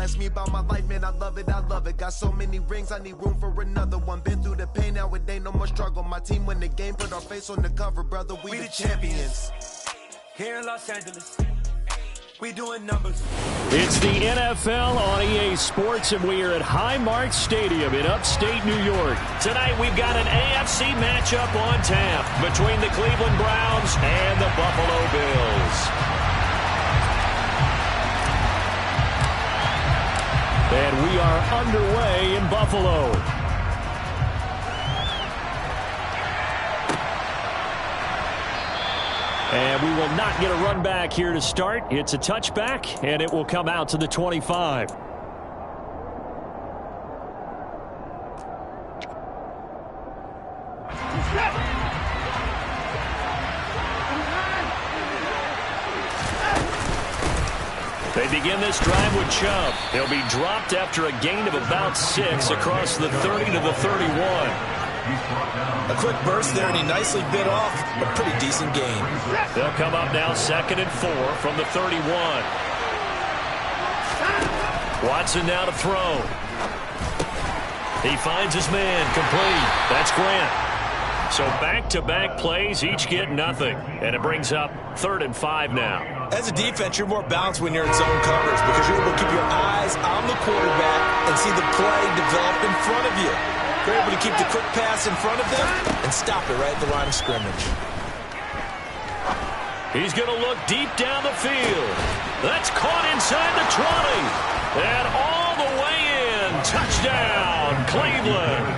ask me about my life, man, I love it, I love it. Got so many rings, I need room for another one. Been through the pain, now it ain't no more struggle. My team win the game, put our face on the cover, brother, we the champions. Here in Los Angeles, we doing numbers. It's the NFL on EA Sports, and we are at Highmark Stadium in upstate New York. Tonight we've got an AFC matchup on tap between the Cleveland Browns and the Buffalo Bills. And we are underway in Buffalo. And we will not get a run back here to start. It's a touchback, and it will come out to the 25. They begin this drive with Chubb. He'll be dropped after a gain of about 6 across the 30 to the 31. A quick burst there, and he nicely bit off a pretty decent gain. They'll come up now 2nd and 4 from the 31. Watson now to throw. He finds his man, complete. That's Grant. So back-to-back plays, each get nothing. And it brings up 3rd and 5 now. As a defense, you're more balanced when you're in zone coverage because you're able to keep your eyes on the quarterback and see the play develop in front of you. They're able to keep the quick pass in front of them and stop it right at the line of scrimmage. He's going to look deep down the field. That's caught inside the 20. And all the way in. Touchdown, Cleveland.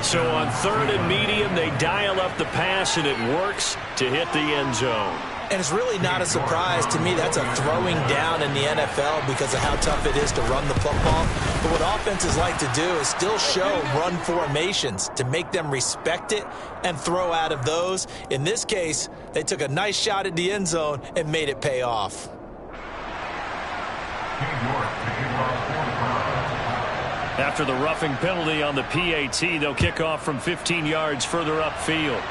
So on 3rd and medium, they dial up the pass, and it works to hit the end zone. And it's really not a surprise to me. That's a throwing down in the NFL because of how tough it is to run the football. But what offenses like to do is still show run formations to make them respect it and throw out of those. In this case, they took a nice shot at the end zone and made it pay off. After the roughing penalty on the PAT, they'll kick off from 15 yards further upfield.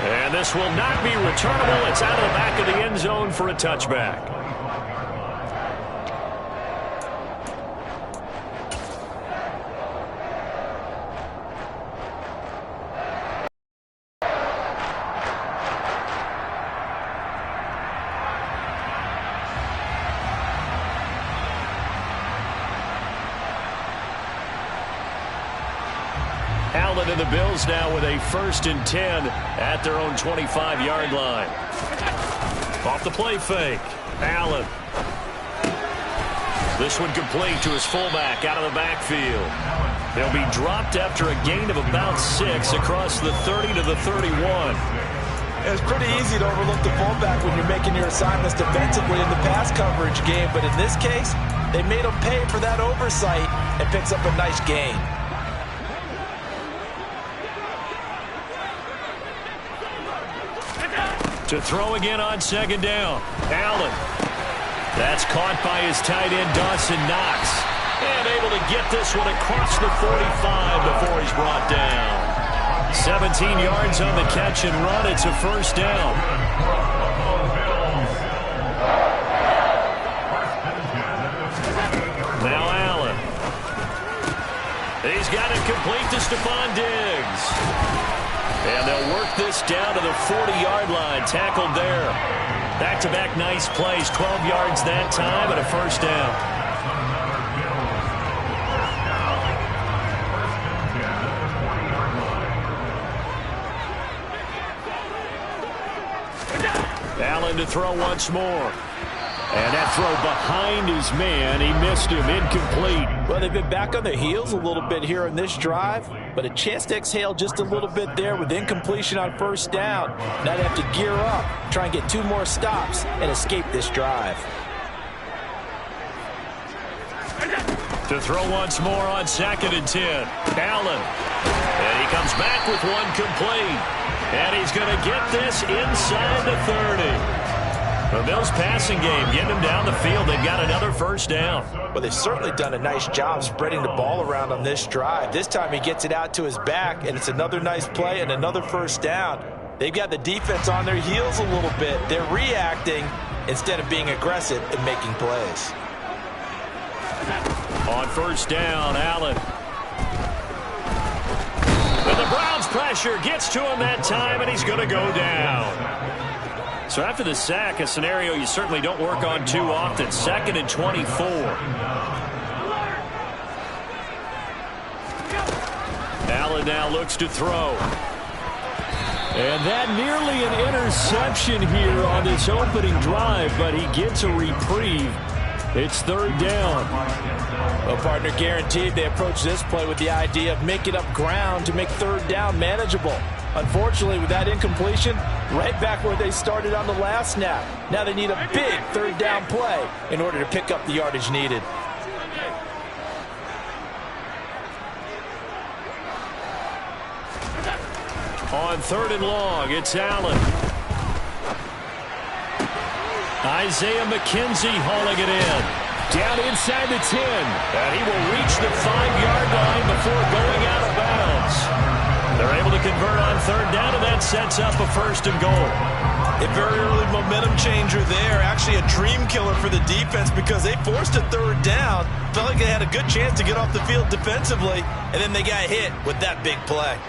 And this will not be returnable. It's out of the back of the end zone for a touchback. Allen and the Bills now with a 1st and 10 at their own 25-yard line. Off the play fake. Allen. This one complete to his fullback out of the backfield. They'll be dropped after a gain of about 6 across the 30 to the 31. It's pretty easy to overlook the fullback when you're making your assignments defensively in the pass coverage game. But in this case, they made him pay for that oversight and picks up a nice gain. To throw again on 2nd down. Allen. That's caught by his tight end, Dawson Knox. And able to get this one across the 45 before he's brought down. 17 yards on the catch and run. It's a 1st down. Now Allen. He's got it complete to Stephon Diggs. And they'll work this down to the 40-yard line. Tackled there. Back-to-back nice plays. 12 yards that time and a 1st down. Allen to throw once more. And that throw behind his man. He missed him. Incomplete. Well, they've been back on their heels a little bit here in this drive, but a chance to exhale just a little bit there with incompletion on 1st down. Now they have to gear up, try and get 2 more stops, and escape this drive. To throw once more on 2nd and 10. Allen. And he comes back with one complete. And he's going to get this inside the 30. The Bills passing game, getting them down the field. They've got another 1st down. Well, they've certainly done a nice job spreading the ball around on this drive. This time he gets it out to his back, and it's another nice play and another 1st down. They've got the defense on their heels a little bit. They're reacting, instead of being aggressive and making plays. On first down, Allen. And the Browns' pressure gets to him that time, and he's going to go down. So after the sack, a scenario you certainly don't work on too often. 2nd and 24. Allen now looks to throw. And that nearly an interception here on this opening drive, but he gets a reprieve. It's 3rd down. Well, partner, guaranteed they approach this play with the idea of making up ground to make 3rd down manageable. Unfortunately, with that incompletion, right back where they started on the last snap. Now they need a big 3rd down play in order to pick up the yardage needed. On 3rd and long, it's Allen. Isaiah McKenzie hauling it in. Down inside the 10. And he will reach the 5-yard line before going out of bounds. They're able to convert on 3rd down, and that sets up a 1st and goal. A very early momentum changer there. Actually a dream killer for the defense because they forced a 3rd down. Felt like they had a good chance to get off the field defensively, and then they got hit with that big play.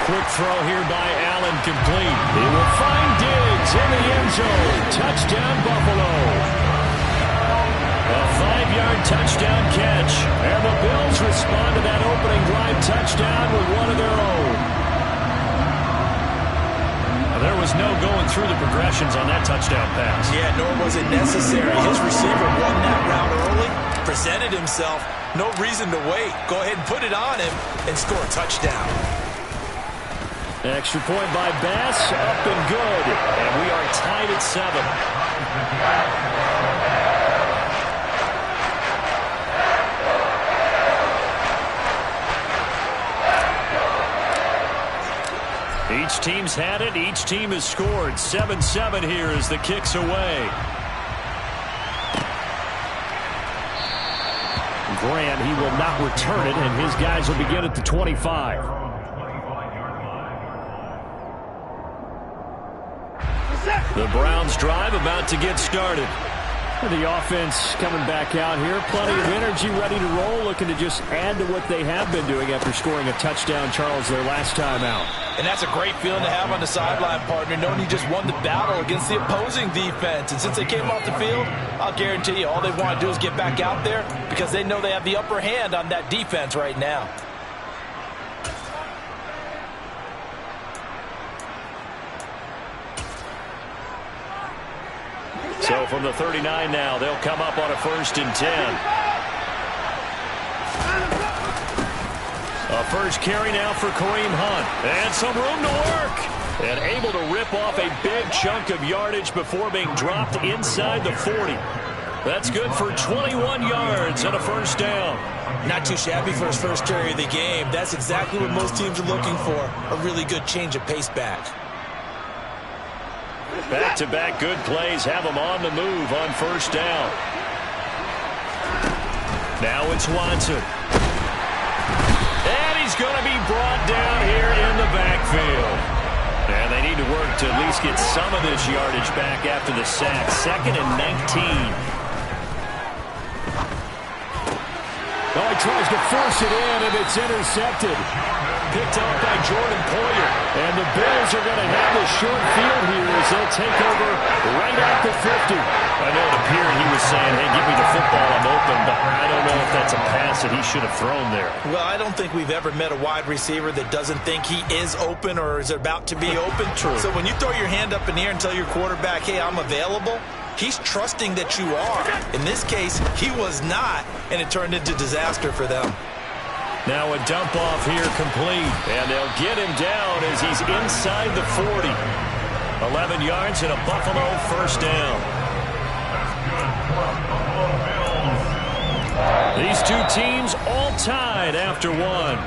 Quick throw here by Allen, complete. He will find Diggs in the end zone. Touchdown, Buffalo. A 5-yard touchdown catch. And the Bills respond to that opening drive touchdown with one of their own. There was no going through the progressions on that touchdown pass. Yeah, nor was it necessary. His receiver won that route early, presented himself. No reason to wait. Go ahead and put it on him and score a touchdown. Extra point by Bass, up and good. And we are tied at 7. Each team's had it. Each team has scored. 7-7 here as the kick's away. Grant, he will not return it, and his guys will begin at the 25. The Browns drive about to get started. The offense coming back out here. Plenty of energy, ready to roll, looking to just add to what they have been doing after scoring a touchdown, Charles, their last time out. And that's a great feeling to have on the sideline, partner, knowing you just won the battle against the opposing defense. And since they came off the field, I'll guarantee you all they want to do is get back out there because they know they have the upper hand on that defense right now. So from the 39 now, they'll come up on a 1st and 10. A first carry now for Kareem Hunt. And some room to work. And able to rip off a big chunk of yardage before being dropped inside the 40. That's good for 21 yards and a 1st down. Not too shabby for his first carry of the game. That's exactly what most teams are looking for. A really good change of pace back. Back-to-back good plays have them on the move on 1st down. Now it's Watson. And he's going to be brought down here in the backfield. And they need to work to at least get some of this yardage back after the sack. 2nd and 19. Oh, he tries to force it in, and it's intercepted. Picked up by Jordan Poyer. And the Bills are going to have the short field here as they'll take over right at the 50. I know it appeared he was saying, hey, give me the football, I'm open, but I don't know if that's a pass that he should have thrown there. Well, I don't think we've ever met a wide receiver that doesn't think he is open or is about to be open. True. So when you throw your hand up in the air and tell your quarterback, hey, I'm available, he's trusting that you are. In this case, he was not, and it turned into disaster for them. Now a dump off here complete, and they'll get him down as he's inside the 40. 11 yards and a Buffalo 1st down. These two teams all tied after one.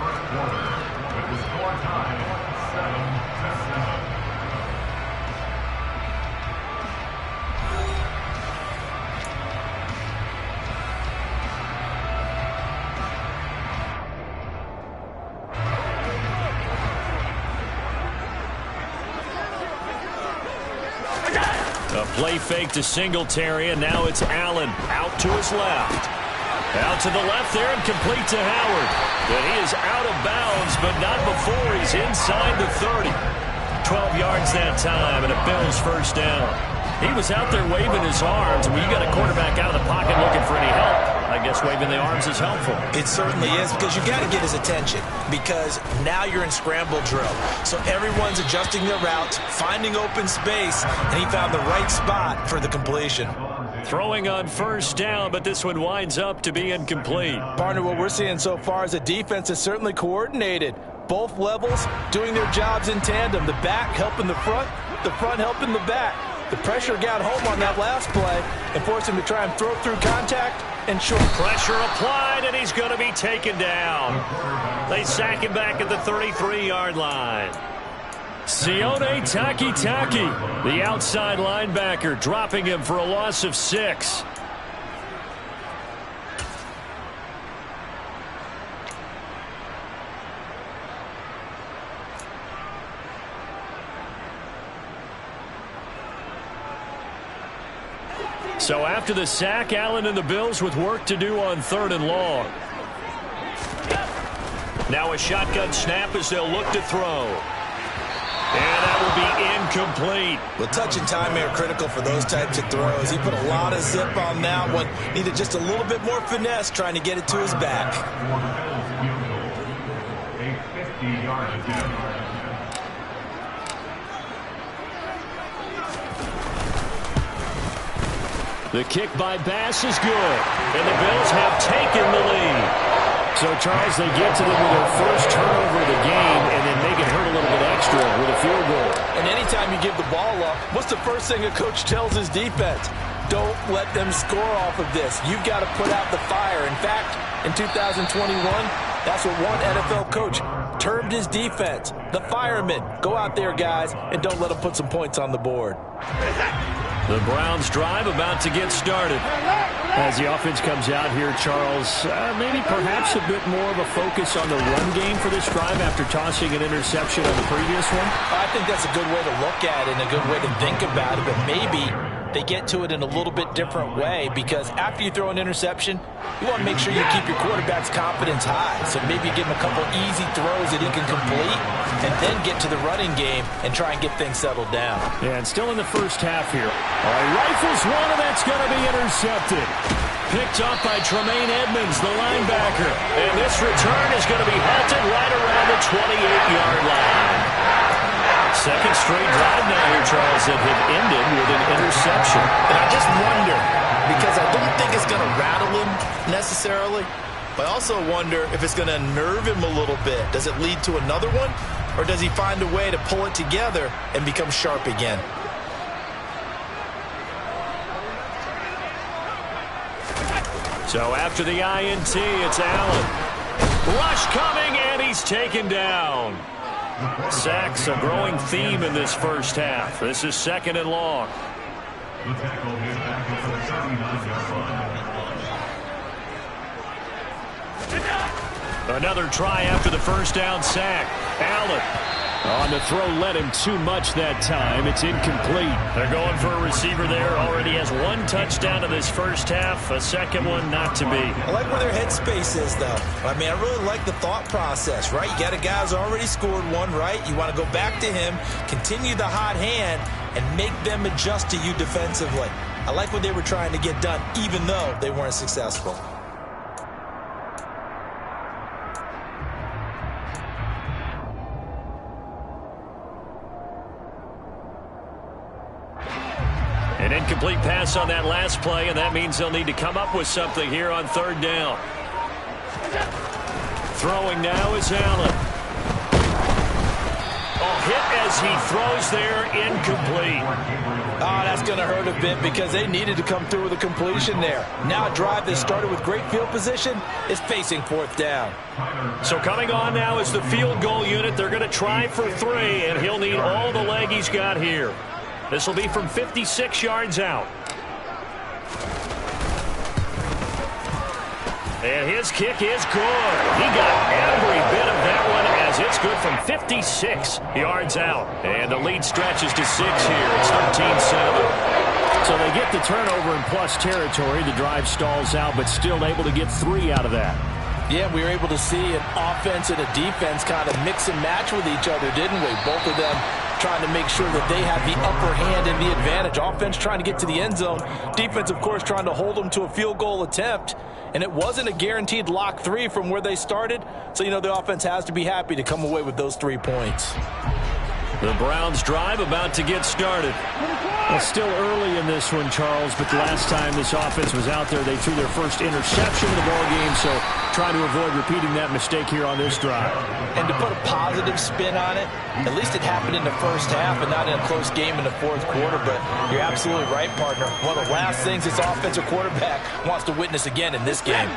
A play fake to Singletary, and now it's Allen out to his left. Out to the left there and complete to Howard. But he is out of bounds, but not before he's inside the 30. 12 yards that time, and a Bills first down. He was out there waving his arms. When you got a quarterback out of the pocket looking for any help, I guess waving the arms is helpful. It certainly is, because you got to get his attention, because now you're in scramble drill. So everyone's adjusting their routes, finding open space, and he found the right spot for the completion. Throwing on first down, but this one winds up to be incomplete. Partner, what we're seeing so far is the defense is certainly coordinated. Both levels doing their jobs in tandem. The back helping the front helping the back. The pressure got home on that last play and forced him to try and throw through contact and short. Pressure applied, and he's going to be taken down. They sack him back at the 33-yard line. Sione Takitaki, the outside linebacker, dropping him for a loss of 6. So after the sack, Allen and the Bills with work to do on 3rd and long. Now a shotgun snap as they'll look to throw. And that will be incomplete. Well, touch and time are critical for those types of throws. He put a lot of zip on that one. Needed just a little bit more finesse trying to get it to his back. The kick by Bass is good, and the Bills have taken the lead. So, Charles, they get to them with their first turnover of the game and then make it hurt a little bit extra with a field goal. And anytime you give the ball up, what's the first thing a coach tells his defense? Don't let them score off of this. You've got to put out the fire. In fact, in 2021, that's what one NFL coach termed his defense. The firemen. Go out there, guys, and don't let them put some points on the board. The Browns drive about to get started. As the offense comes out here, Charles, maybe perhaps a bit more of a focus on the run game for this drive after tossing an interception on the previous one? I think that's a good way to look at it and a good way to think about it, but maybe they get to it in a little bit different way, because after you throw an interception, you want to make sure you keep your quarterback's confidence high. So maybe you give him a couple easy throws that he can complete and then get to the running game and try and get things settled down. Yeah, and still in the first half here. Rifles one, and that's going to be intercepted. Picked up by Tremaine Edmonds, the linebacker. And this return is going to be halted right around the 28-yard line. Second straight drive now here, Charles, that have ended with an interception. And I just wonder, because I don't think it's going to rattle him necessarily, but I also wonder if it's going to nerve him a little bit. Does it lead to another one, or does he find a way to pull it together and become sharp again? So after the INT, it's Allen. Rush coming, and he's taken down. Sacks a growing theme in this first half. This is 2nd and long. Another try after the first down sack. Allen on the throw, led him too much that time. It's incomplete. They're going for a receiver there. Already has one touchdown in this first half. A second one not to be. I like where their headspace is, though. I mean, I really like the thought process, right? You got a guy who's already scored one, right? You want to go back to him, continue the hot hand, and make them adjust to you defensively. I like what they were trying to get done, even though they weren't successful. An incomplete pass on that last play, and that means they'll need to come up with something here on 3rd down. Throwing now is Allen. Hit as he throws there, incomplete. Oh, that's going to hurt a bit because they needed to come through with a completion there. Now a drive that started with great field position is facing 4th down. So coming on now is the field goal unit. They're going to try for 3, and he'll need all the leg he's got here. This will be from 56 yards out. And his kick is good. He got every bit of that one as it's good from 56 yards out. And the lead stretches to 6 here. It's 13-7. they get the turnover in plus territory. The drive stalls out, but still able to get 3 out of that. Yeah, we were able to see an offense and a defense kind of mix and match with each other, didn't we? Both of them trying to make sure that they have the upper hand and the advantage. Offense trying to get to the end zone. Defense, of course, trying to hold them to a field goal attempt. And it wasn't a guaranteed lock 3 from where they started. So, the offense has to be happy to come away with those 3 points. The Browns drive about to get started. Well, still early in this one, Charles, but the last time this offense was out there, they threw their first interception of the ball game, so trying to avoid repeating that mistake here on this drive. And to put a positive spin on it, at least it happened in the first half and not in a close game in the fourth quarter, but you're absolutely right, partner. One of the last things this offensive quarterback wants to witness again in this game.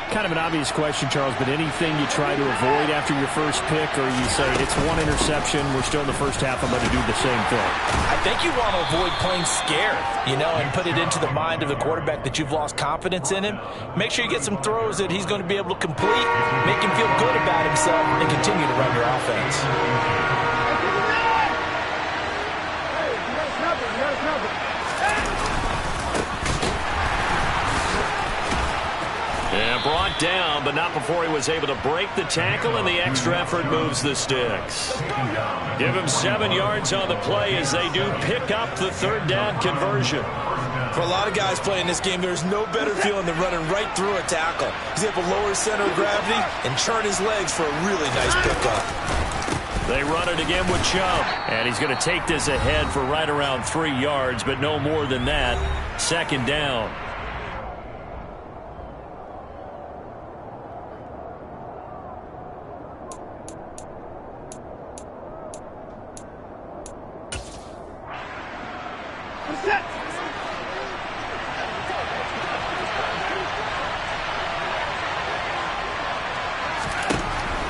Kind of an obvious question, Charles, but anything you try to avoid after your first pick, or you say it's 1 interception, we're still in the first half, I'm going to do the same thing? I think you want to avoid playing scared, and put it into the mind of the quarterback that you've lost confidence in him. Make sure you get some throws that he's going to be able to complete, make him feel good about himself, and continue to run your offense. And brought down, but not before he was able to break the tackle, and the extra effort moves the sticks. Give him 7 yards on the play as they do pick up the 3rd down conversion. For a lot of guys playing this game, there's no better feeling than running right through a tackle. He's able to lower his center of gravity and churn his legs for a really nice pickup. They run it again with Chubb, and he's going to take this ahead for right around 3 yards, but no more than that. 2nd down.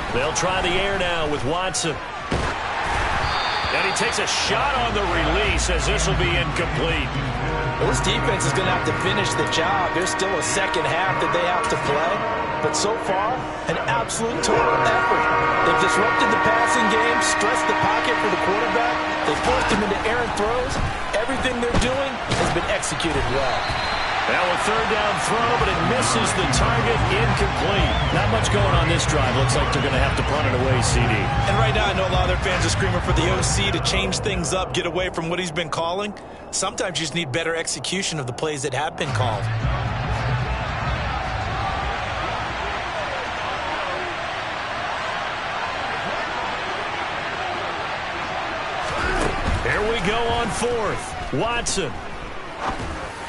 They'll try the air now with Watson. And he takes a shot on the release as this will be incomplete. Well, this defense is going to have to finish the job. There's still a second half that they have to play. But so far, an absolute total effort. They've disrupted the passing game, stressed the pocket for the quarterback. They forced him into errant throws. Everything they're doing has been executed well. Now a 3rd down throw, but it misses the target, incomplete. Not much going on this drive. Looks like they're going to have to punt it away, CD. And right now, I know a lot of their fans are screaming for the OC to change things up, get away from what he's been calling. Sometimes you just need better execution of the plays that have been called. Here we go on 4th. Watson.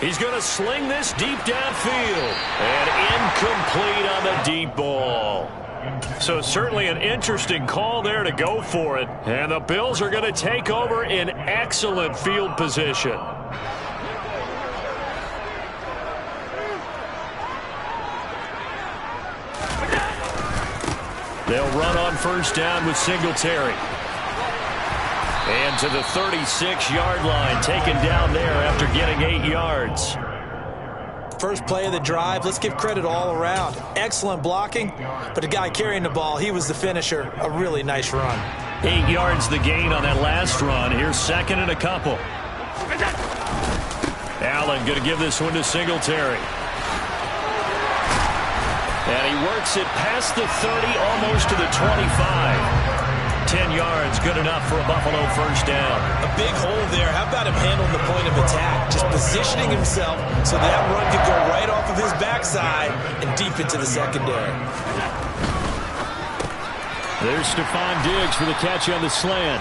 He's going to sling this deep downfield. And incomplete on the deep ball. So certainly an interesting call there to go for it. And the Bills are going to take over in excellent field position. They'll run on 1st down with Singletary. And to the 36-yard line, taken down there after getting 8 yards. First play of the drive, let's give credit all around. Excellent blocking, but the guy carrying the ball, he was the finisher. A really nice run. 8 yards the gain on that last run. Here's 2nd and a couple. Allen going to give this one to Singletary. And he works it past the 30, almost to the 25. 10 yards, good enough for a Buffalo 1st down. A big hole there. How about him handling the point of attack? Just positioning himself so that run could go right off of his backside and deep into the secondary. There's Stephon Diggs for the catch on the slant.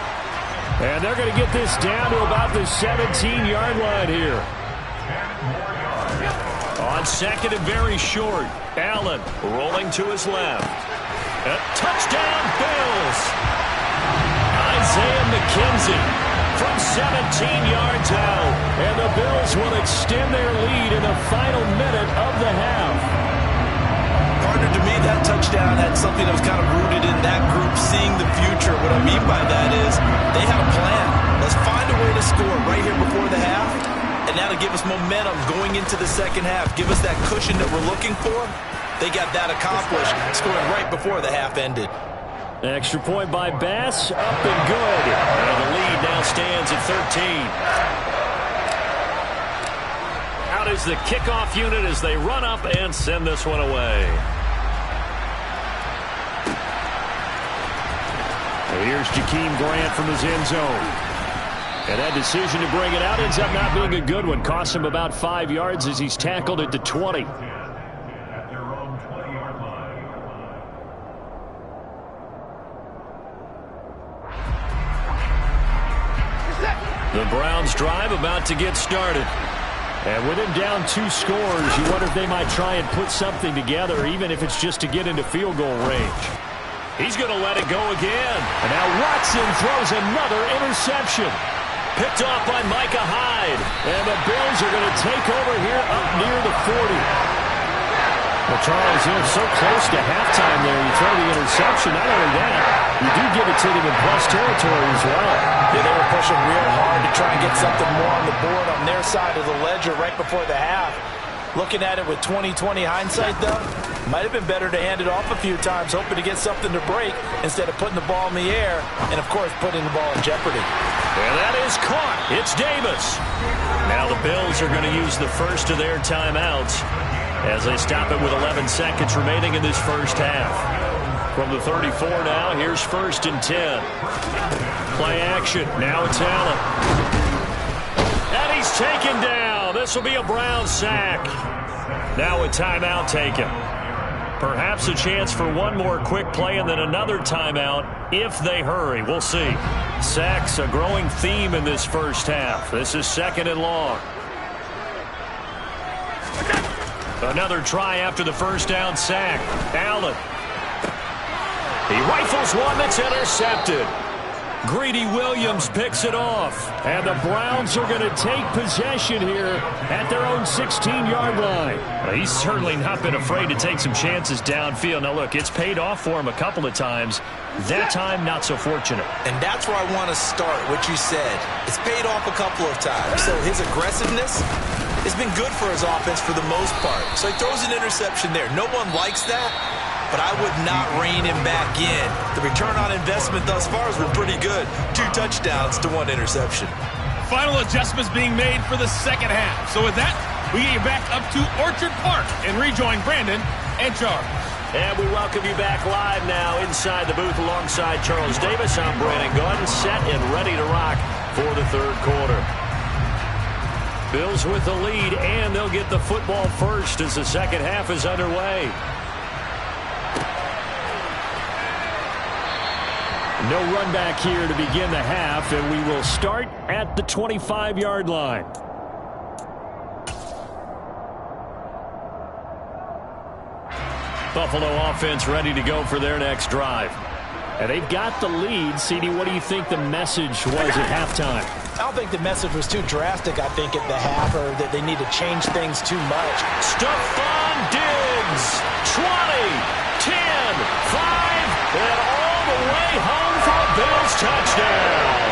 And they're going to get this down to about the 17-yard line here. On 2nd and very short. Allen rolling to his left. A touchdown, Bills! Isaiah McKenzie from 17 yards out. And the Bills will extend their lead in the final minute of the half. Partner, to me, that touchdown had something that was kind of rooted in that group seeing the future. What I mean by that is they had a plan. Let's find a way to score right here before the half. And that'll give us momentum going into the second half. Give us that cushion that we're looking for. They got that accomplished, scoring right before the half ended. Extra point by Bass, up and good. And the lead now stands at 13. is the kickoff unit as they run up and send this one away. Here's Jakeem Grant from his end zone. And that decision to bring it out ends up not being a good one. Costs him about 5 yards as he's tackled at the 20. The Browns drive about to get started. And with him down 2 scores, you wonder if they might try and put something together, even if it's just to get into field goal range. He's going to let it go again. And now Watson throws another interception. Picked off by Micah Hyde. And the Bills are going to take over here up near the 40. Well, Charles, so close to halftime there. You throw the interception. Not only that, you do give it to them in plus territory as well. Yeah, they were pushing real hard to try and get something more on the board on their side of the ledger right before the half. Looking at it with 20/20 hindsight, though, might have been better to hand it off a few times, hoping to get something to break instead of putting the ball in the air and, of course, putting the ball in jeopardy. And that is caught. It's Davis. Now the Bills are going to use the first of their timeouts as they stop it with 11 seconds remaining in this first half. From the 34 now, here's 1st and 10. Play action. Now it's Allen. And he's taken down. This will be a Brown sack. Now a timeout taken. Perhaps a chance for one more quick play and then another timeout if they hurry. We'll see. Sacks a growing theme in this first half. This is 2nd and long. Another try after the first down sack. Allen. He rifles one that's intercepted. Greedy Williams picks it off. And the Browns are going to take possession here at their own 16-yard line. Well, he's certainly not been afraid to take some chances downfield. Now, look, it's paid off for him a couple of times. That time, not so fortunate. And that's where I want to start, what you said. It's paid off a couple of times. So his aggressiveness has been good for his offense for the most part. So he throws an interception there. No one likes that, but I would not rein him back in. The return on investment thus far has been pretty good. 2 touchdowns to 1 interception. Final adjustments being made for the second half. So with that, we get you back up to Orchard Park and rejoin Brandon and Charles. And we welcome you back live now inside the booth alongside Charles Davis. I'm Brandon Gaudin, set and ready to rock for the 3rd quarter. Bills with the lead, and they'll get the football first as the second half is underway. No run back here to begin the half, and we will start at the 25-yard line. Buffalo offense ready to go for their next drive. And they've got the lead. CD, what do you think the message was at halftime? I don't think the message was too drastic, I think, at the half, or that they need to change things too much. Stephon Diggs, 20, 10, 5, and all the way home for a Bills touchdown.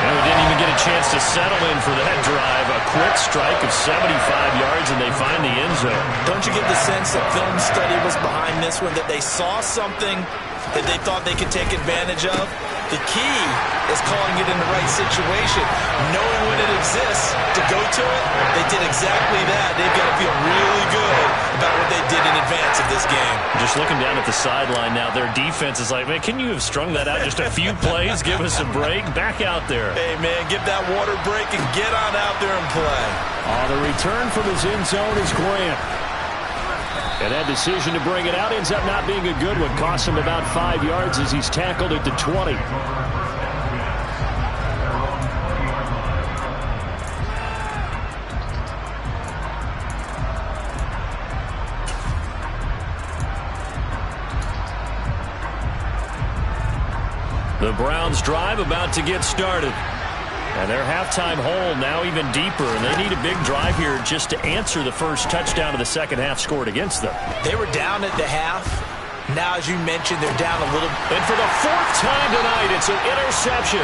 And we didn't even get a chance to settle in for that drive. A quick strike of 75 yards, and they find the end zone. Don't you get the sense that film study was behind this one, that they saw something that they thought they could take advantage of? The key is calling it in the right situation, knowing when it exists to go to it. They did exactly that. They've got to feel really good about what they did in advance of this game. Just looking down at the sideline now, their defense is like, man, can you have strung that out just a few plays? Give us a break. Back out there. Hey, man, give that water break and get on out there and play. The return from his end zone is Grant. And that decision to bring it out ends up not being a good one. Costs him about 5 yards as he's tackled at the 20. The Browns drive about to get started. And their halftime hole now even deeper, and they need a big drive here just to answer the first touchdown of the second half scored against them. They were down at the half. Now, as you mentioned, they're down a little. And for the 4th time tonight, it's an interception.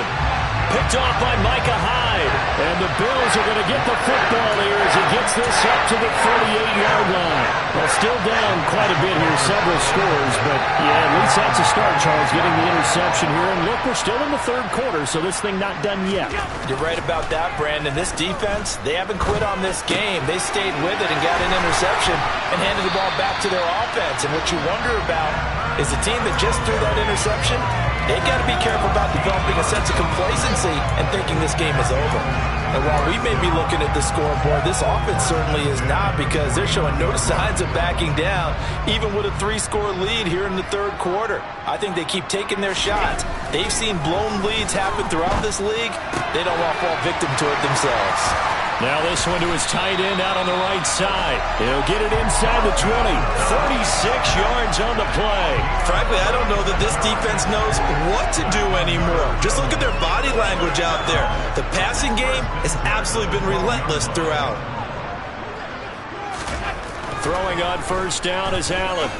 Picked off by Micah Hyde. And the Bills Bills are going to get the football here as he gets this up to the 38-yard line. Well, still down quite a bit here, several scores, but yeah, at least that's a start, Charles, getting the interception here. And look, we're still in the third quarter, so this thing not done yet. You're right about that, Brandon. This defense, they haven't quit on this game. They stayed with it and got an interception and handed the ball back to their offense. And what you wonder about is the team that just threw that interception, they got to be careful about developing a sense of complacency and thinking this game is over. And while we may be looking at the scoreboard, this offense certainly is not, because they're showing no signs of backing down, even with a 3-score lead here in the third quarter. I think they keep taking their shots. They've seen blown leads happen throughout this league. They don't want to fall victim to it themselves. Now this one to his tight end out on the right side. He'll get it inside the 20. 36 yards on the play. Frankly, I don't know that this defense knows what to do anymore. Just look at their body language out there. The passing game has absolutely been relentless throughout. Throwing on first down is Allen.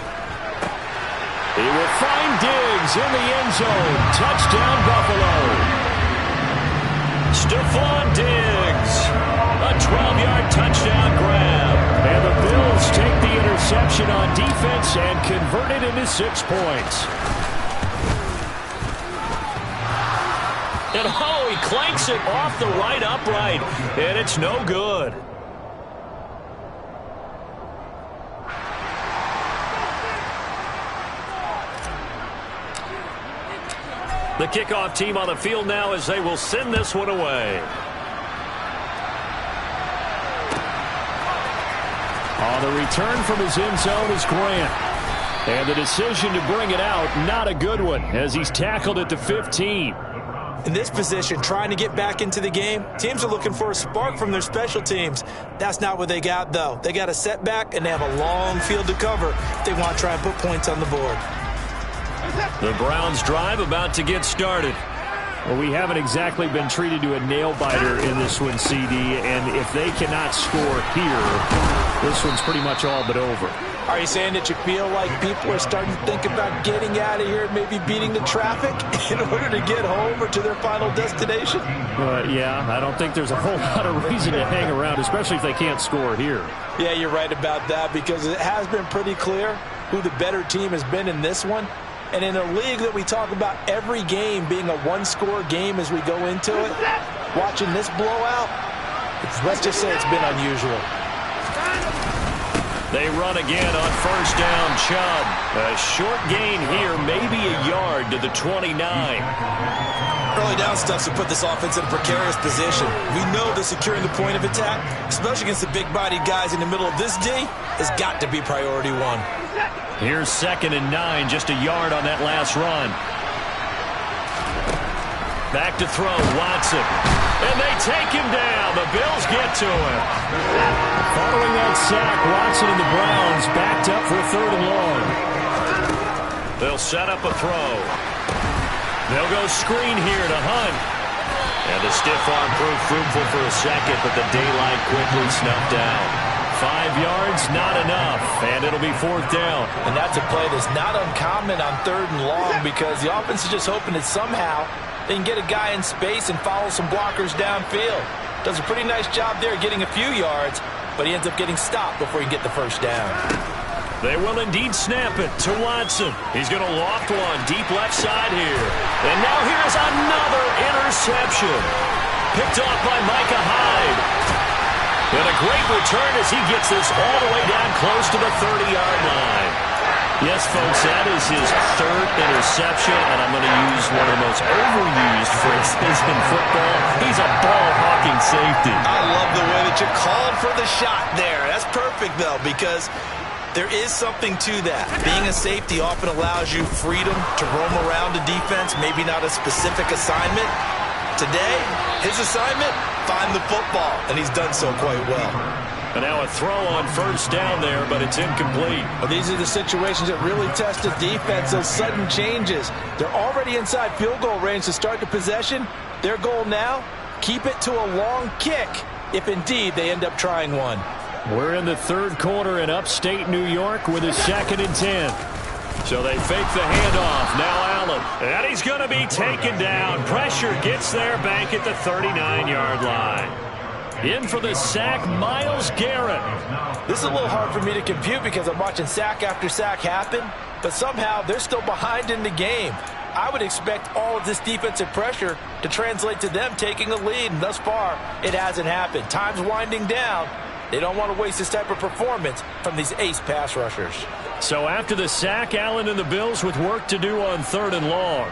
He will find Diggs in the end zone. Touchdown, Buffalo. Stephon Diggs. A 12-yard touchdown grab. And the Bills take the interception on defense and convert it into 6 points. And oh, he clanks it off the right upright. And it's no good. The kickoff team on the field now as they will send this one away. On the return from his end zone is Grant. And the decision to bring it out, not a good one, as he's tackled at the 15. In this position, trying to get back into the game, teams are looking for a spark from their special teams. That's not what they got, though. They got a setback, and they have a long field to cover if they want to try and put points on the board. The Browns' drive about to get started. Well, we haven't exactly been treated to a nail-biter in this one, CD, and if they cannot score here, this one's pretty much all but over. Are you saying that you feel like people are starting to think about getting out of here and maybe beating the traffic in order to get home or to their final destination? Yeah, I don't think there's a whole lot of reason to hang around, especially if they can't score here. Yeah, you're right about that, because it has been pretty clear who the better team has been in this one. And in a league that we talk about every game being a one-score game as we go into it, watching this blowout, let's just say it's been unusual. They run again on first down, Chubb. A short gain here, maybe a yard to the 29. Early down stuff to put this offense in a precarious position. We know that securing the point of attack, especially against the big-bodied guys in the middle of this D, has got to be priority one. Here's 2nd and 9, just a yard on that last run. Back to throw, Watson. And they take him down. The Bills get to him. Following that sack, Watson and the Browns backed up for 3rd and long. They'll set up a throw. They'll go screen here to Hunt. And the stiff arm proved fruitful for a second, but the daylight quickly snuffed out. 5 yards, not enough, and it'll be 4th down. And that's a play that's not uncommon on 3rd and long, because the offense is just hoping that somehow they can get a guy in space and follow some blockers downfield. Does a pretty nice job there getting a few yards, but he ends up getting stopped before he can get the first down. They will indeed snap it to Watson. He's going to loft one deep left side here. And now here's another interception. Picked off by Micah Hyde. And a great return as he gets this all the way down close to the 30-yard line. Yes, folks, that is his 3rd interception, and I'm going to use one of the most overused phrases in football. He's a ball-hawking safety. I love the way that you called for the shot there. That's perfect, though, because there is something to that. Being a safety often allows you freedom to roam around a defense, maybe not a specific assignment. Today, his assignment, find the football, and he's done so quite well. And now a throw on first down there, but it's incomplete. Well, these are the situations that really test the defense, those sudden changes. They're already inside field goal range to start the possession. Their goal now, keep it to a long kick, if indeed they end up trying one. We're in the 3rd quarter in upstate New York with a 2nd and 10. So they fake the handoff. Now Allen. And he's going to be taken down. Pressure gets there back at the 39-yard line. In for the sack, Myles Garrett. This is a little hard for me to compute because I'm watching sack after sack happen, but somehow they're still behind in the game. I would expect all of this defensive pressure to translate to them taking a lead, and thus far, it hasn't happened. Time's winding down. They don't want to waste this type of performance from these ace pass rushers. So after the sack, Allen and the Bills with work to do on 3rd and long.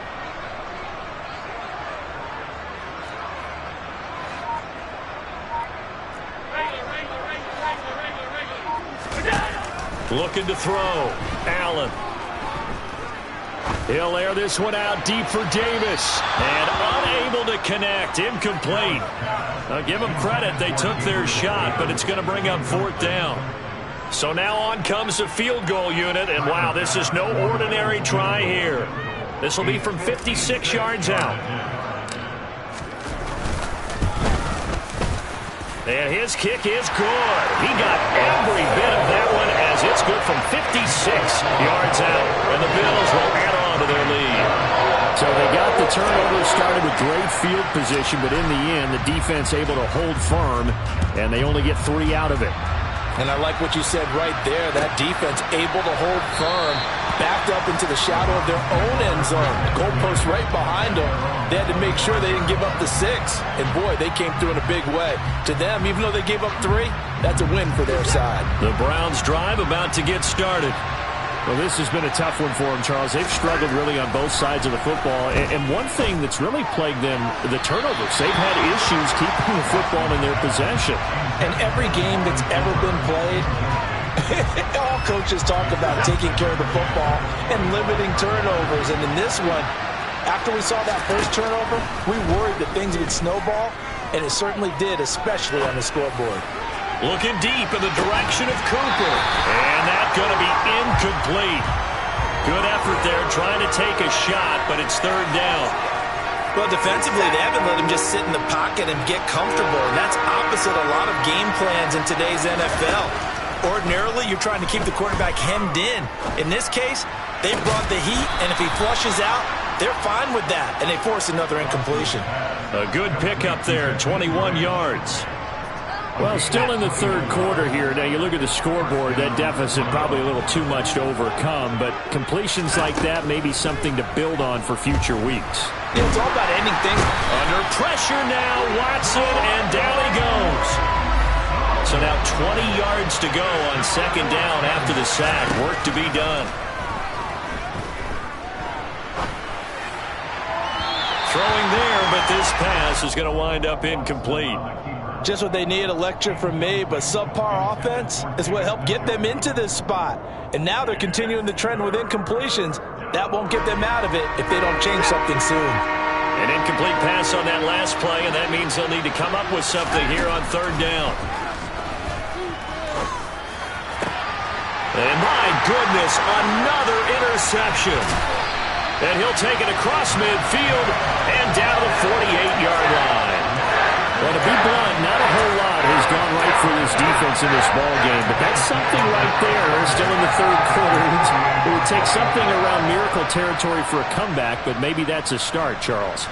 Looking to throw. Allen. He'll air this one out deep for Davis. And unable to connect. Incomplete. Now give them credit. They took their shot, but it's going to bring up 4th down. So now on comes the field goal unit. And wow, this is no ordinary try here. This will be from 56 yards out. And his kick is good. He got every bit of that one as it's good from 56 yards out. And the Bills will add on to their lead. So they got the turnover started with great field position, but in the end, the defense able to hold firm, and they only get 3 out of it. And I like what you said right there. That defense able to hold firm, backed up into the shadow of their own end zone. Goalpost right behind them. They had to make sure they didn't give up the 6. And boy, they came through in a big way. To them, even though they gave up 3, that's a win for their side. The Browns drive about to get started. Well, this has been a tough one for them, Charles. They've struggled really on both sides of the football. And one thing that's really plagued them, the turnovers. They've had issues keeping the football in their possession. And every game that's ever been played, all coaches talk about taking care of the football and limiting turnovers. And in this one, after we saw that first turnover, we worried that things would snowball, and it certainly did, especially on the scoreboard. Looking deep in the direction of Cooper. And that's going to be incomplete. Good effort there trying to take a shot, but it's 3rd down. Well, defensively, they haven't let him just sit in the pocket and get comfortable, and that's opposite a lot of game plans in today's NFL. Ordinarily, you're trying to keep the quarterback hemmed in. In this case, they brought the heat, and if he flushes out, they're fine with that, and they force another incompletion. A good pickup there, 21 yards. Well, still in the 3rd quarter here. Now, you look at the scoreboard, that deficit probably a little too much to overcome, but completions like that may be something to build on for future weeks. Yeah, it's all about ending things. Under pressure now, Watson, and down he goes. So now 20 yards to go on 2nd down after the sack. Work to be done. Throwing there, but this pass is going to wind up incomplete. Just what they need, a lecture from me, but subpar offense is what helped get them into this spot. And now they're continuing the trend with incompletions. That won't get them out of it if they don't change something soon. An incomplete pass on that last play, and that means they'll need to come up with something here on 3rd down. And my goodness, another interception. And he'll take it across midfield and down the 48-yard line. Well, to be blunt, not a whole lot has gone right for this defense in this ball game, but that's something right there. Still in the 3rd quarter. It would take something around miracle territory for a comeback, but maybe that's a start, Charles.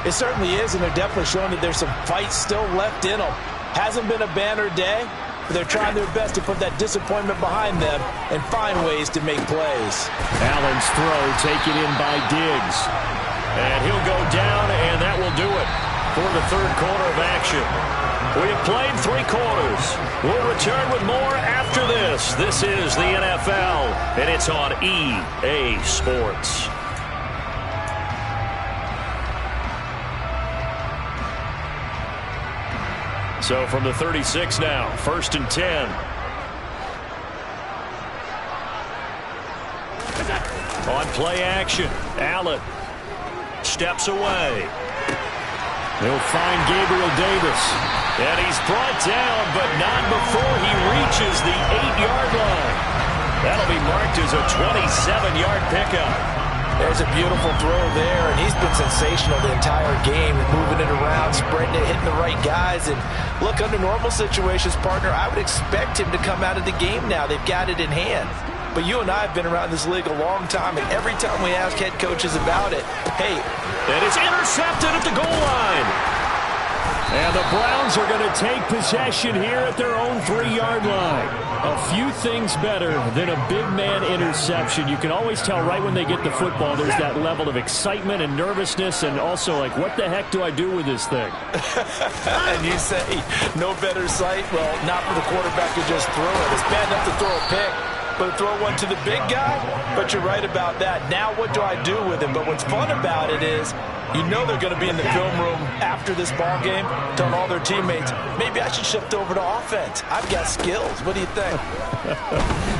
It certainly is, and they're definitely showing that there's some fight still left in them. Hasn't been a banner day, but they're trying their best to put that disappointment behind them and find ways to make plays. Allen's throw taken in by Diggs. And he'll go down, and that will do it for the 3rd quarter of action. We have played 3 quarters. We'll return with more after this. This is the NFL, and it's on EA Sports. So from the 36 now, 1st and 10. On play action, Allen steps away. They'll find Gabriel Davis. And he's brought down, but not before he reaches the 8-yard line. That'll be marked as a 27-yard pickup. There's a beautiful throw there, and he's been sensational the entire game, moving it around, spreading it, hitting the right guys. And look, under normal situations, partner, I would expect him to come out of the game now. They've got it in hand. But you and I have been around this league a long time, and every time we ask head coaches about it, hey. And it's intercepted at the goal line. And the Browns are going to take possession here at their own 3-yard line. A few things better than a big man interception. You can always tell right when they get the football, there's that level of excitement and nervousness, and also like, what the heck do I do with this thing? And you say, no better sight? Well, not for the quarterback who just threw it. It's bad enough to throw a pick, but throw one to the big guy? But you're right about that. Now what do I do with him? But what's fun about it is, you know they're going to be in the film room after this ball game, telling all their teammates, maybe I should shift over to offense. I've got skills. What do you think?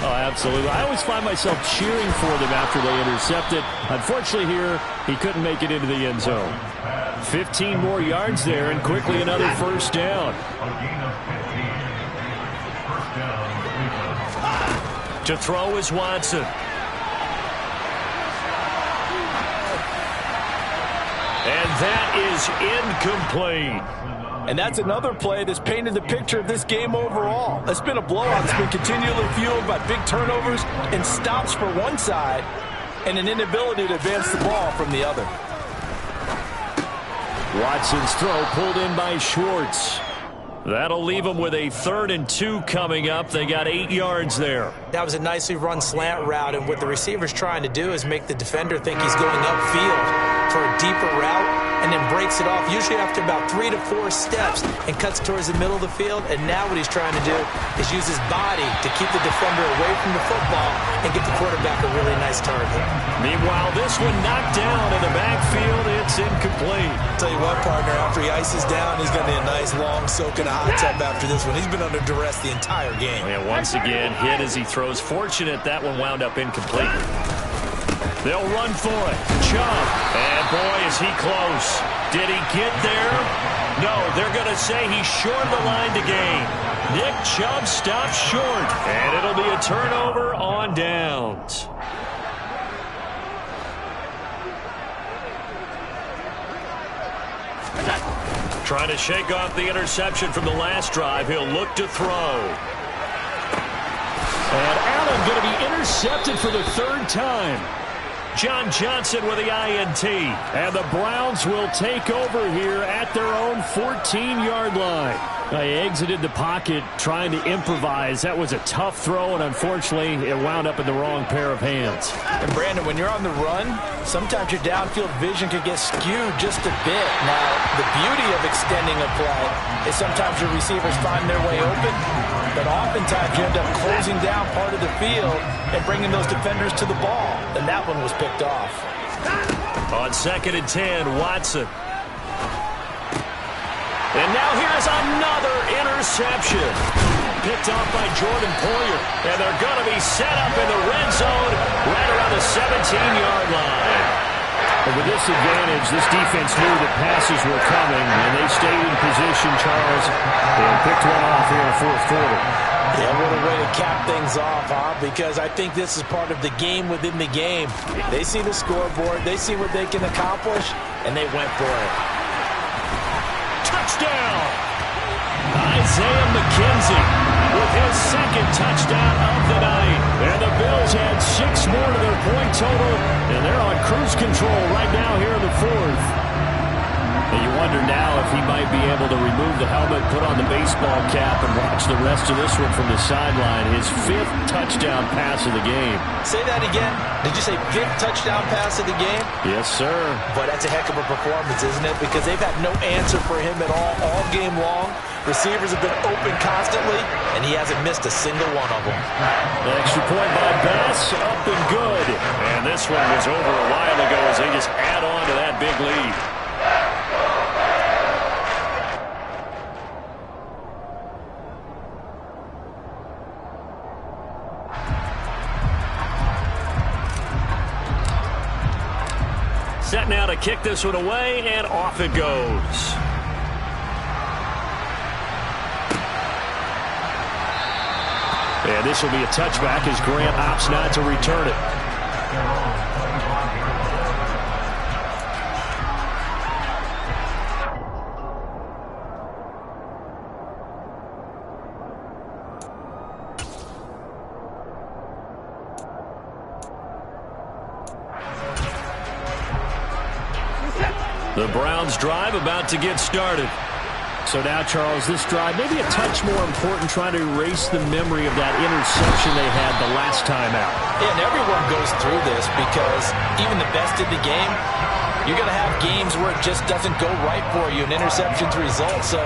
Oh, absolutely. I always find myself cheering for them after they intercept it. Unfortunately here, he couldn't make it into the end zone. 15 more yards there, and quickly another first down. To throw is Watson. And that is incomplete. And that's another play that's painted the picture of this game overall. It's been a blowout. It's been continually fueled by big turnovers and stops for one side and an inability to advance the ball from the other. Watson's throw pulled in by Schwartz. That'll leave them with a 3rd and 2 coming up. They got 8 yards there. That was a nicely run slant route, and what the receiver's trying to do is make the defender think he's going upfield for a deeper route, and then breaks it off, usually after about 3 to 4 steps, and cuts towards the middle of the field. And now what he's trying to do is use his body to keep the defender away from the football and get the quarterback a really nice target. Meanwhile, this one knocked down in the backfield. It's incomplete. Tell you what, partner, after he ices down, he's going to be a nice long soak in a hot tub after this one. He's been under duress the entire game. And once again, hit as he throws. Fortunate that one wound up incomplete. They'll run for it. Chubb. And boy, is he close. Did he get there? No, they're going to say he's short of the line to gain. Nick Chubb stops short. And it'll be a turnover on downs. Trying to shake off the interception from the last drive. He'll look to throw. And Allen going to be intercepted for the 3rd time. John Johnson with the INT. And the Browns will take over here at their own 14-yard line. They exited the pocket trying to improvise. That was a tough throw, and unfortunately, it wound up in the wrong pair of hands. And Brandon, when you're on the run, sometimes your downfield vision could get skewed just a bit. Now, the beauty of extending a play is sometimes your receivers find their way open, but oftentimes you end up closing down part of the field and bringing those defenders to the ball. And that one was picked off. On 2nd and 10, Watson. And now here's another interception. Picked off by Jordan Poyer. And they're going to be set up in the red zone right around the 17-yard line. And with this advantage, this defense knew that passes were coming, and they stayed in position, Charles, and picked one off here in the 4th quarter. Yeah, what a way to cap things off, huh? Because I think this is part of the game within the game. They see the scoreboard, they see what they can accomplish, and they went for it. Touchdown! Isaiah McKenzie with his 2nd touchdown of the night. And the Bills had 6 more to their point total, and they're on cruise control right now here in the 4th. And you wonder now if he might be able to remove the helmet, put on the baseball cap, and watch the rest of this one from the sideline. His 5th touchdown pass of the game. Say that again. Did you say 5th touchdown pass of the game? Yes, sir. But that's a heck of a performance, isn't it? Because they've had no answer for him at all game long. Receivers have been open constantly, and he hasn't missed a single one of them. The extra point by Bass, up and good. And this one was over a while ago as they just add on to that big lead. Set now to kick this one away, and off it goes. And this will be a touchback as Grant opts not to return it. The Browns drive about to get started. So now, Charles, this drive maybe a touch more important, trying to erase the memory of that interception they had the last time out. Yeah, and everyone goes through this because even the best in the game, you're going to have games where it just doesn't go right for you, and interceptions result. So,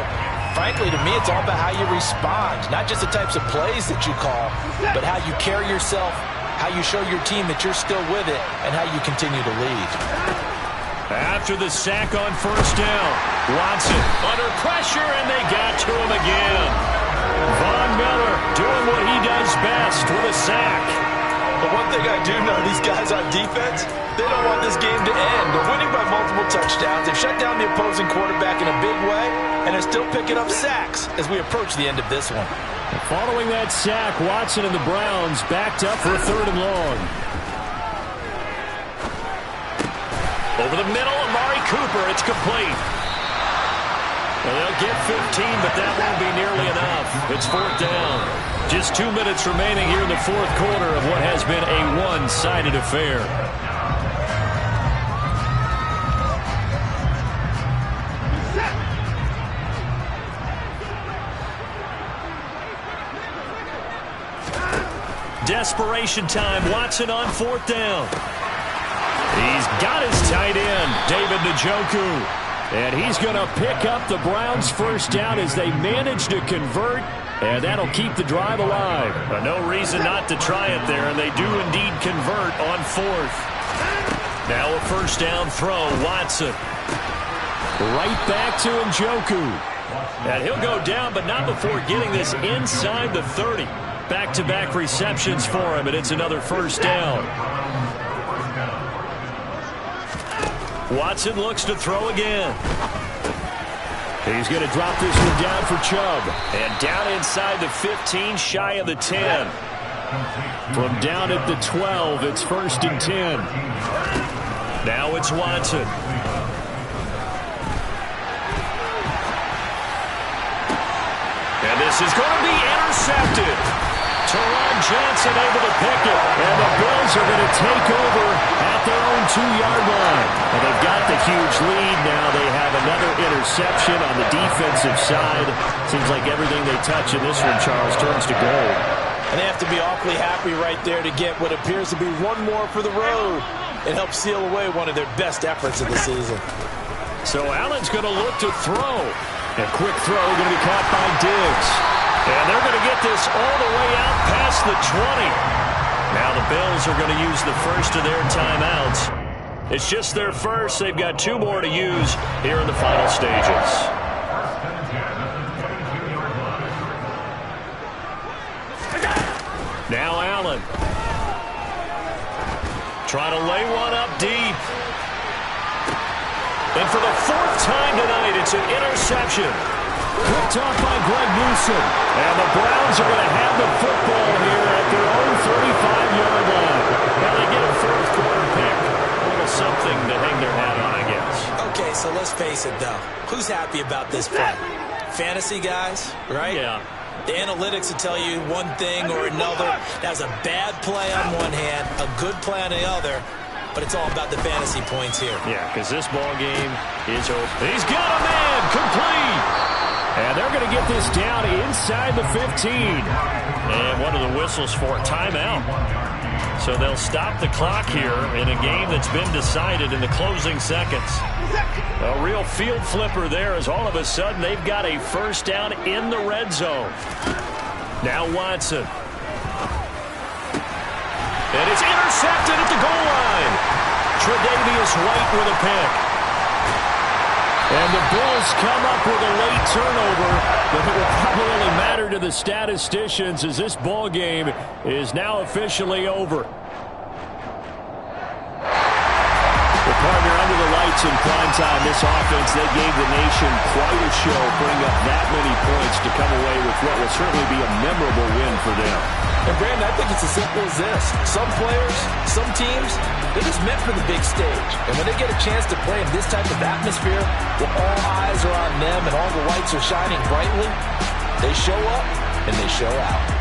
frankly, to me, it's all about how you respond, not just the types of plays that you call, but how you carry yourself, how you show your team that you're still with it, and how you continue to lead. After the sack on first down, Watson under pressure, and they got to him again. Von Miller doing what he does best with a sack. But one thing I do know, these guys on defense, they don't want this game to end. They're winning by multiple touchdowns. They've shut down the opposing quarterback in a big way, and they're still picking up sacks as we approach the end of this one. Following that sack, Watson and the Browns backed up for a 3rd and long. Over the middle, Amari Cooper, it's complete. Well, they'll get 15, but that won't be nearly enough. It's 4th down. Just 2 minutes remaining here in the 4th quarter of what has been a one-sided affair. Desperation time. Watson on 4th down. He's got his tight end, David Njoku. And he's going to pick up the Browns' first down as they manage to convert. And that'll keep the drive alive. No reason not to try it there, and they do indeed convert on 4th. Now a first down throw, Watson. Right back to Njoku. And he'll go down, but not before getting this inside the 30. Back-to-back receptions for him, and it's another first down. Watson looks to throw again. He's going to drop this one down for Chubb. And down inside the 15, shy of the 10. From down at the 12, it's 1st and 10. Now it's Watson. And this is going to be intercepted. Teron Johnson able to pick it. And the Bills are going to take over at their own 2-yard line. And they've got the huge lead now. They have another interception on the defensive side. Seems like everything they touch in this one, Charles, turns to gold. And they have to be awfully happy right there to get what appears to be one more for the road. It helps seal away one of their best efforts of the season. So Allen's going to look to throw. A quick throw going to be caught by Diggs. And they're going to get this all the way out past the 20. Now the Bills are going to use the first of their timeouts. It's just their first. They've got 2 more to use here in the final stages. Now Allen. Trying to lay one up deep. And for the 4th time tonight, it's an interception. Picked off by Greg Newsom. And the Browns are going to have the football here at their own 35-yard line. Now they get a 4th quarter pick. A little something to hang their hat on, I guess. Okay, so let's face it, though. Who's happy about this play? Fantasy guys, right? Yeah. The analytics will tell you one thing or another. That was a bad play on one hand, a good play on the other. But it's all about the fantasy points here. Yeah, because this ball game is over. He's got a man, complete. And they're going to get this down inside the 15. And what are the whistles for? Timeout. So they'll stop the clock here in a game that's been decided in the closing seconds. A real field flipper there as all of a sudden they've got a first down in the red zone. Now Watson. And it's intercepted at the goal line. Tre'Davious White with a pick. And the Bills come up with a late turnover, but it will probably only matter to the statisticians as this ball game is now officially over. Well, partner, under the lights in prime time, this offense, they gave the nation quite a show, putting up that many points to come away with what will certainly be a memorable win for them. And, Brandon, I think it's as simple as this. Some players, some teams, they're just meant for the big stage. And when they get a chance to play in this type of atmosphere where all eyes are on them and all the lights are shining brightly, they show up and they show out.